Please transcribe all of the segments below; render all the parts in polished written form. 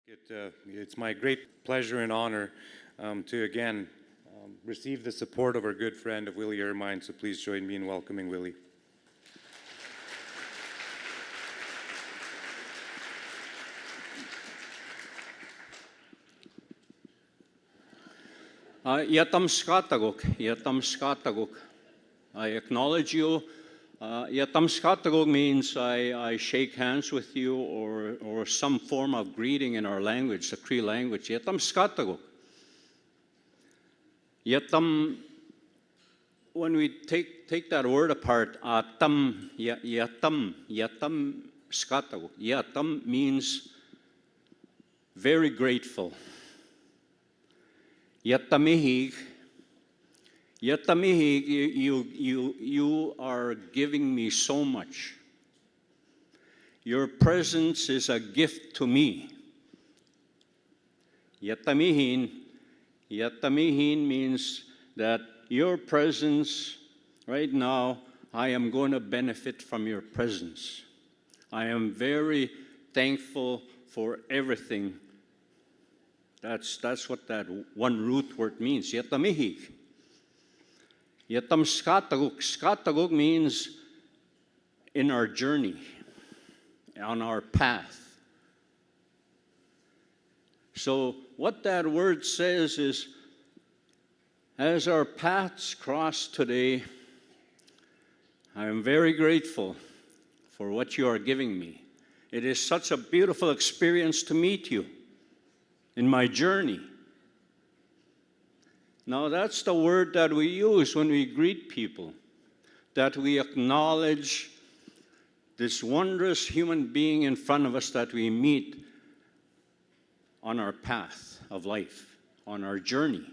It's my great pleasure and honor to again receive the support of our good friend of Willie Ermine, so please join me in welcoming Willie. Yatam skataguk. I acknowledge you. Yatam skataguk means I shake hands with you or some form of greeting in our language, the Cree language. Yatam skataguk. Yatam, when we take that word apart, yatam skataguk. Yatam means very grateful. Yatamihig, you are giving me so much. Your presence is a gift to me. Yatamihin means that your presence, right now, I am going to benefit from your presence. I am very thankful for everything. That's what that one root word means. Yatamihig. Yatam skataguk. Skataguk means in our journey, on our path. So what that word says is, as our paths cross today, I am very grateful for what you are giving me. It is such a beautiful experience to meet you in my journey. Now that's the word that we use when we greet people, that we acknowledge this wondrous human being in front of us that we meet on our path of life, on our journey.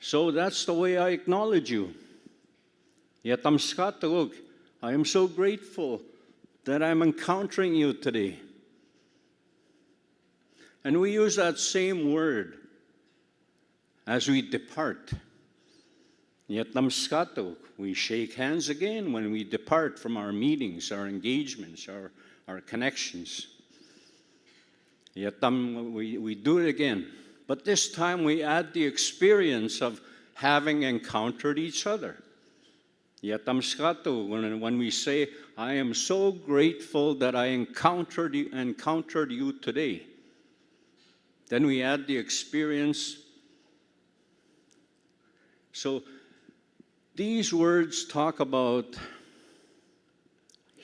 So that's the way I acknowledge you. Yatam skataguk. I am so grateful that I'm encountering you today. And we use that same word as we depart. Yatam skataguk. We shake hands again when we depart from our meetings, our engagements, our connections. Yatam, we do it again. But this time we add the experience of having encountered each other. Yatam skataguk. When we say, I am so grateful that I encountered you today. Then we add the experience. So these words talk about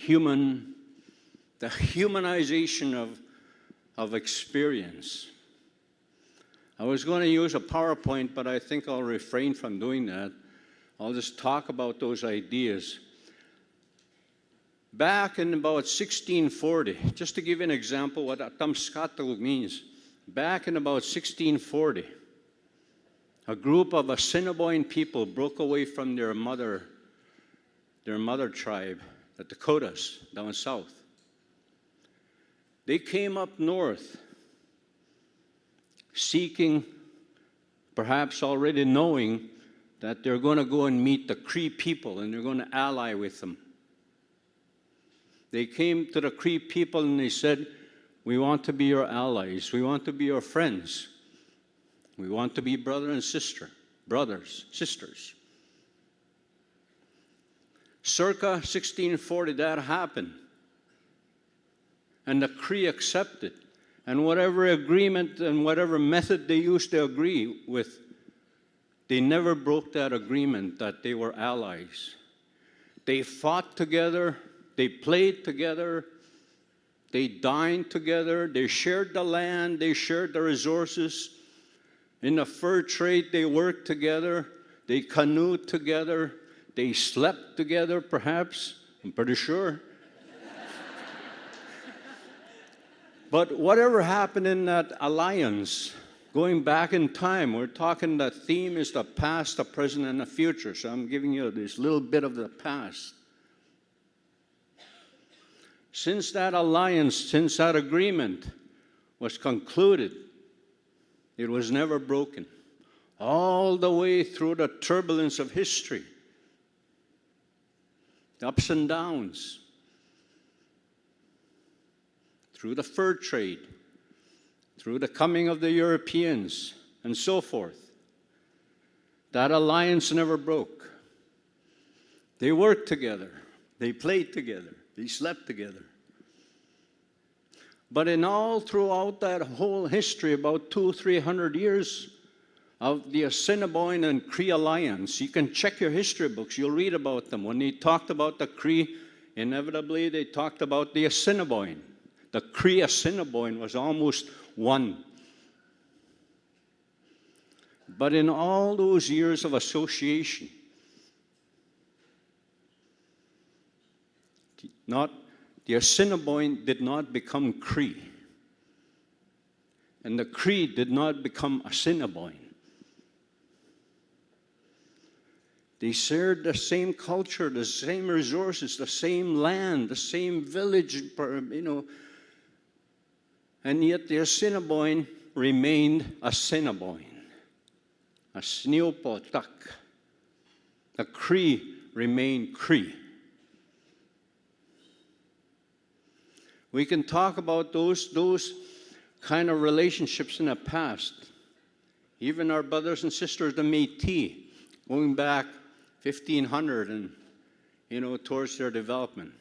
the humanization of experience. I was going to use a PowerPoint, but I think I'll refrain from doing that. I'll just talk about those ideas. Back in about 1640, just to give you an example what Yatam skataguk means. Back in about 1640, a group of Assiniboine people broke away from their mother tribe, the Dakotas, down south. They came up north, seeking, perhaps already knowing, that they're going to go and meet the Cree people and they're going to ally with them. They came to the Cree people and they said, we want to be your allies. We want to be your friends. We want to be brothers, sisters. Circa 1640, that happened. And the Cree accepted. And whatever agreement and whatever method they used to agree with, they never broke that agreement that they were allies. They fought together. They played together. They dined together, they shared the land, they shared the resources. In the fur trade, they worked together, they canoed together, they slept together, perhaps, I'm pretty sure. But whatever happened in that alliance, going back in time, we're talking, the theme is the past, the present, and the future. So I'm giving you this little bit of the past. Since that alliance, since that agreement was concluded, it was never broken. All the way through the turbulence of history, the ups and downs, through the fur trade, through the coming of the Europeans, and so forth. That alliance never broke. They worked together. They played together. They slept together. But in all throughout that whole history, about 200-300 years of the Assiniboine and Cree alliance, you can check your history books. You'll read about them. When they talked about the Cree, inevitably they talked about the Assiniboine. The Cree Assiniboine was almost one. But in all those years of association, the Assiniboine did not become Cree, and the Cree did not become Assiniboine. They shared the same culture, the same resources, the same land, the same village, and yet the Assiniboine remained Assiniboine. A Sniopotak. The Cree remained Cree. We can talk about those kind of relationships in the past. Even our brothers and sisters, the Métis, going back 1500 and towards their development.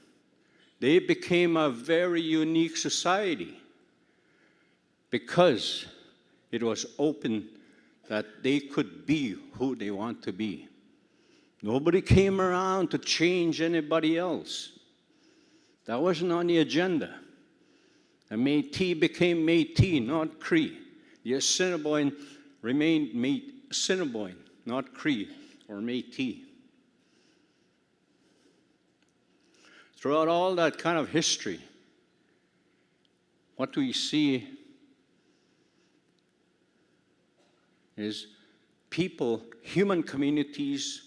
They became a very unique society because it was open that they could be who they want to be. Nobody came around to change anybody else. That wasn't on the agenda. The Métis became Métis, not Cree. The Assiniboine remained Assiniboine, not Cree or Métis. Throughout all that kind of history, what we see is people, human communities,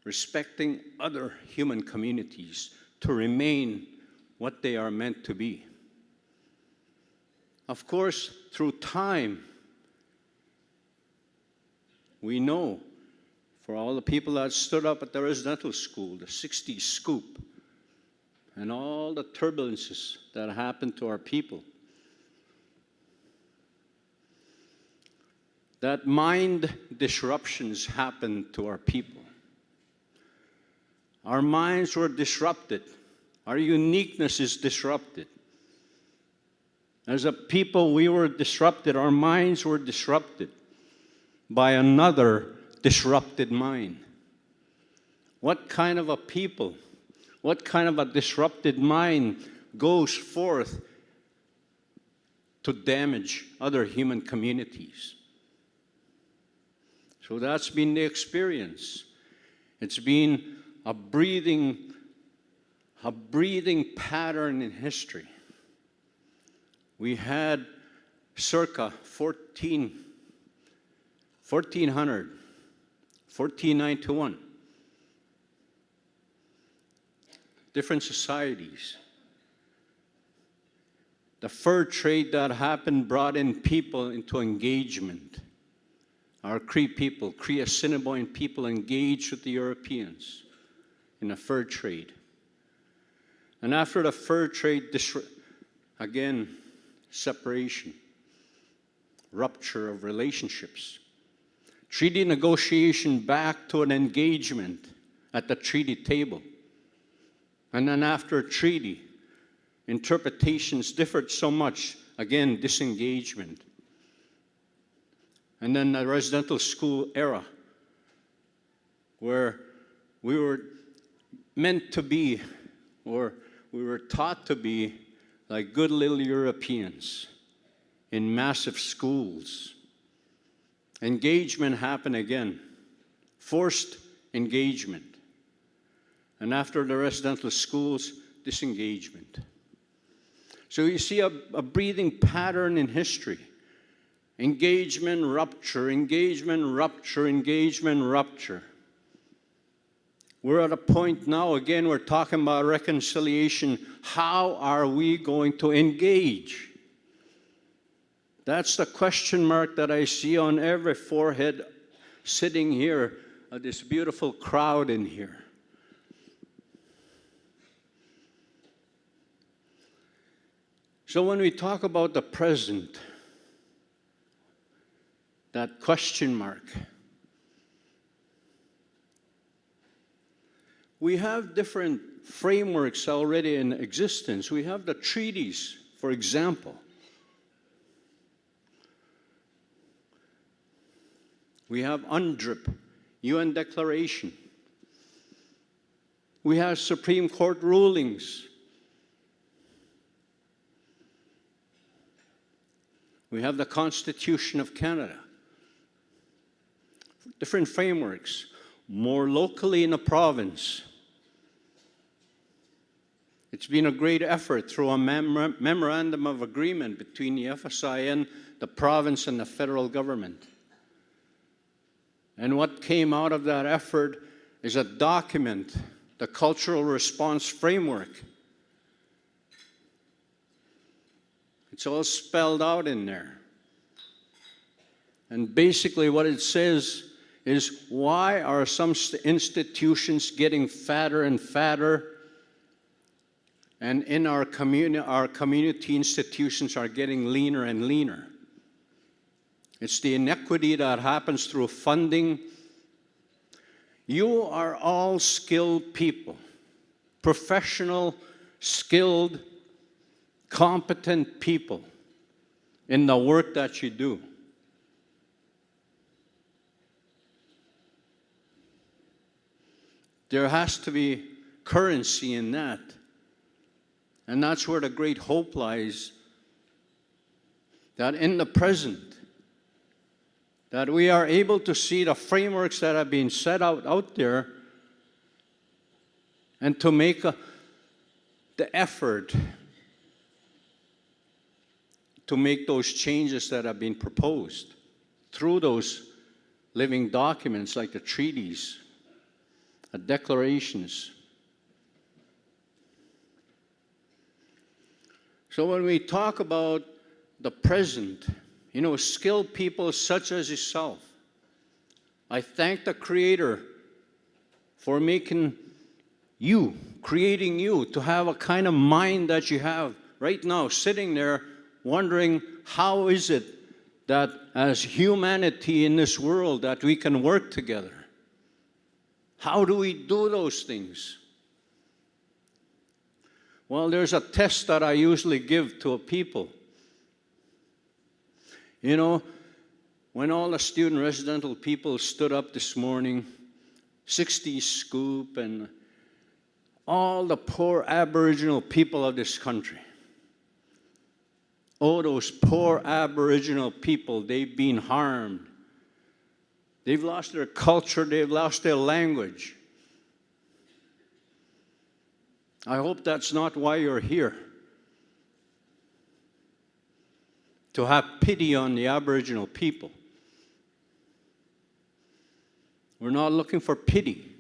respecting other human communities to remain what they are meant to be. Of course, through time, we know for all the people that stood up at the residential school, the 60s scoop, and all the turbulences that happened to our people, that mind disruptions happened to our people. Our minds were disrupted. Our uniqueness is disrupted. As a people, we were disrupted. Our minds were disrupted by another disrupted mind. What kind of a people, what kind of a disrupted mind goes forth to damage other human communities? So that's been the experience. It's been a breathing pattern in history. We had circa 1491, different societies. The fur trade that happened brought in people into engagement. Our Cree people, Cree Assiniboine people, engaged with the Europeans in the fur trade. And after the fur trade, again, separation, rupture of relationships, treaty negotiation back to an engagement at the treaty table. And then after treaty, interpretations differed so much, again, disengagement. And then the residential school era, where we were meant to be, or we were taught to be, like good little Europeans in massive schools. Engagement happened again, forced engagement. And after the residential schools, disengagement. So you see a breathing pattern in history. Engagement, rupture, engagement, rupture, engagement, rupture. We're at a point now, again, we're talking about reconciliation. How are we going to engage? That's the question mark that I see on every forehead sitting here, this beautiful crowd in here. So when we talk about the present, that question mark, we have different frameworks already in existence. We have the treaties, for example. We have UNDRIP, UN Declaration. We have Supreme Court rulings. We have the Constitution of Canada. Different frameworks, more locally in a province. It's been a great effort through a memorandum of agreement between the FSIN, the province, and the federal government. And what came out of that effort is a document, the Cultural Response Framework. It's all spelled out in there. And basically what it says is, why are some institutions getting fatter and fatter, and in our community institutions are getting leaner and leaner? It's the inequity that happens through funding. You are all skilled people, professional, skilled, competent people in the work that you do. There has to be currency in that. And that's where the great hope lies, that in the present, that we are able to see the frameworks that have been set out there and to make the effort to make those changes that have been proposed through those living documents like the treaties, the declarations. So when we talk about the present, you know, skilled people such as yourself, I thank the Creator for making you, creating you to have a kind of mind that you have right now, sitting there wondering, how is it that as humanity in this world that we can work together? How do we do those things? Well, there's a test that I usually give to people. You know, when all the student residential people stood up this morning, 60s Scoop and all the poor Aboriginal people of this country. Oh, those poor Aboriginal people, they've been harmed. They've lost their culture, they've lost their language. I hope that's not why you're here. To have pity on the Aboriginal people. We're not looking for pity.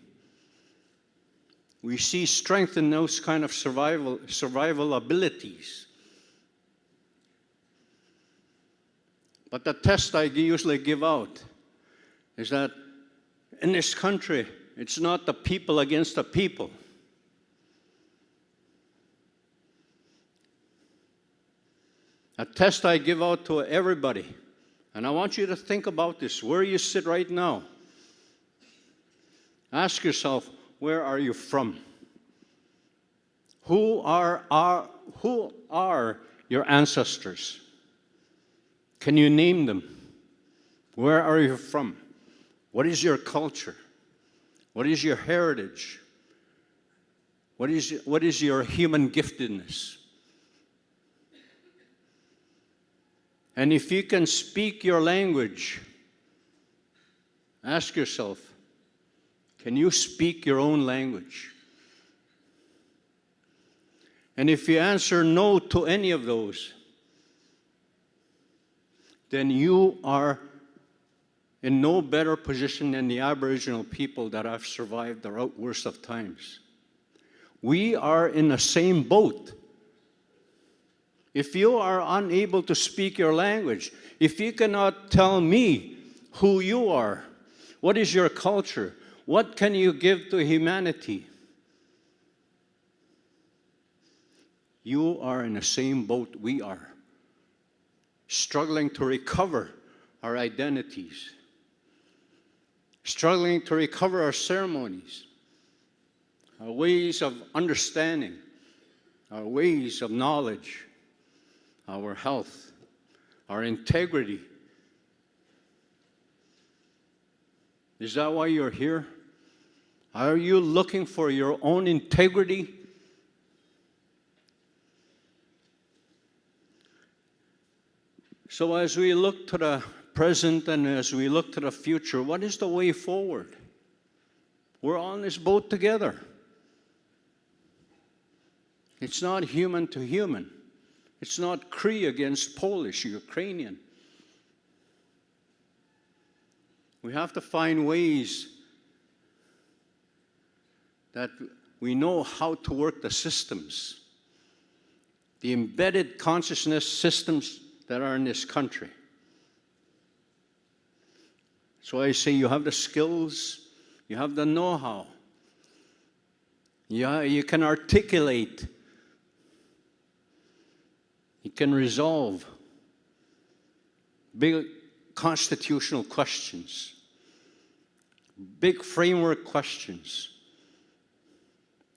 We see strength in those kind of survival abilities. But the test I usually give out is that in this country, it's not the people against the people. A test I give out to everybody, and I want you to think about this, where you sit right now. Ask yourself, where are you from? Who are your ancestors? Can you name them? Where are you from? What is your culture? What is your heritage? What is your human giftedness? And if you can speak your language, ask yourself, can you speak your own language? And if you answer no to any of those, then you are in no better position than the Aboriginal people that have survived the worst of times. We are in the same boat. If you are unable to speak your language, if you cannot tell me who you are, what is your culture, what can you give to humanity? You are in the same boat we are, struggling to recover our identities, struggling to recover our ceremonies, our ways of understanding, our ways of knowledge, our health, our integrity. Is that why you're here? Are you looking for your own integrity? So as we look to the present and as we look to the future, what is the way forward? We're on this boat together. It's not human to human. It's not Cree against Polish, Ukrainian. We have to find ways that we know how to work the systems, the embedded consciousness systems that are in this country. So I say you have the skills, you have the know-how, you can articulate, you can resolve big constitutional questions, big framework questions.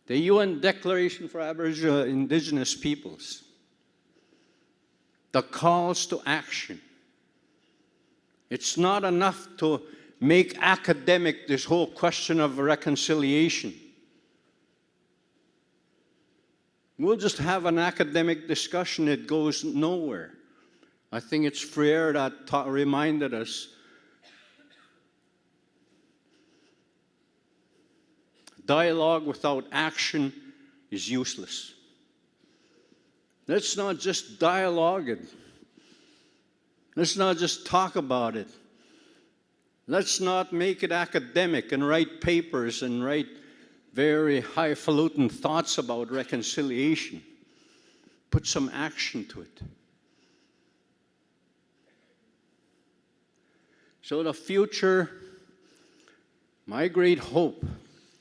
The UN Declaration for Aboriginal Indigenous Peoples, the calls to action. It's not enough to make academic this whole question of reconciliation. We'll just have an academic discussion, it goes nowhere. I think it's Freire that reminded us dialogue without action is useless. Let's not just dialogue it. Let's not just talk about it. Let's not make it academic and write papers and write very highfalutin thoughts about reconciliation. Put some action to it. So the future, my great hope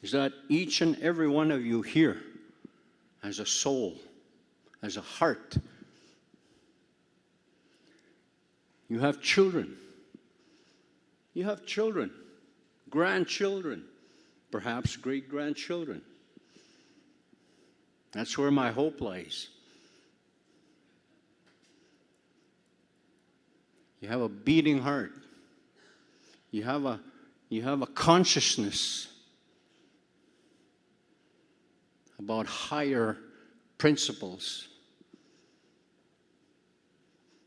is that each and every one of you here has a soul, has a heart. You have children. You have children, grandchildren, perhaps great-grandchildren. That's where my hope lies. You have a beating heart. You have a consciousness about higher principles.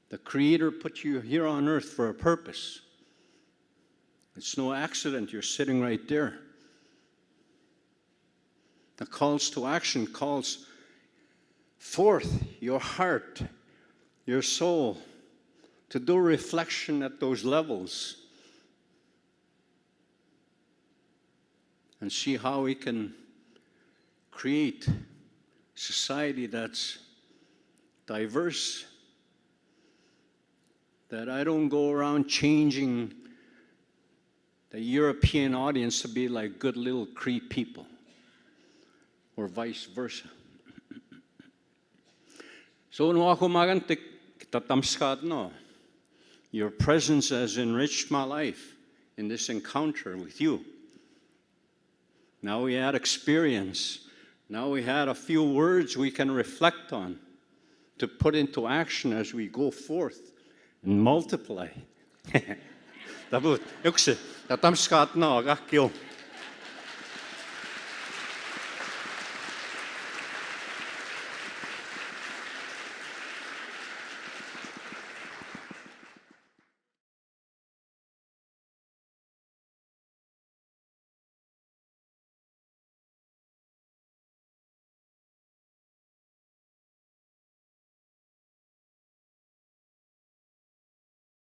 The Creator put you here on earth for a purpose. It's no accident you're sitting right there. The calls to action calls forth your heart, your soul, to do reflection at those levels and see how we can create society that's diverse, that I don't go around changing the European audience to be like good little Cree people, or vice versa. So your presence has enriched my life in this encounter with you. Now we had experience. Now we had a few words we can reflect on to put into action as we go forth and multiply. Tabut, yksi, ja tamskaat no, kakki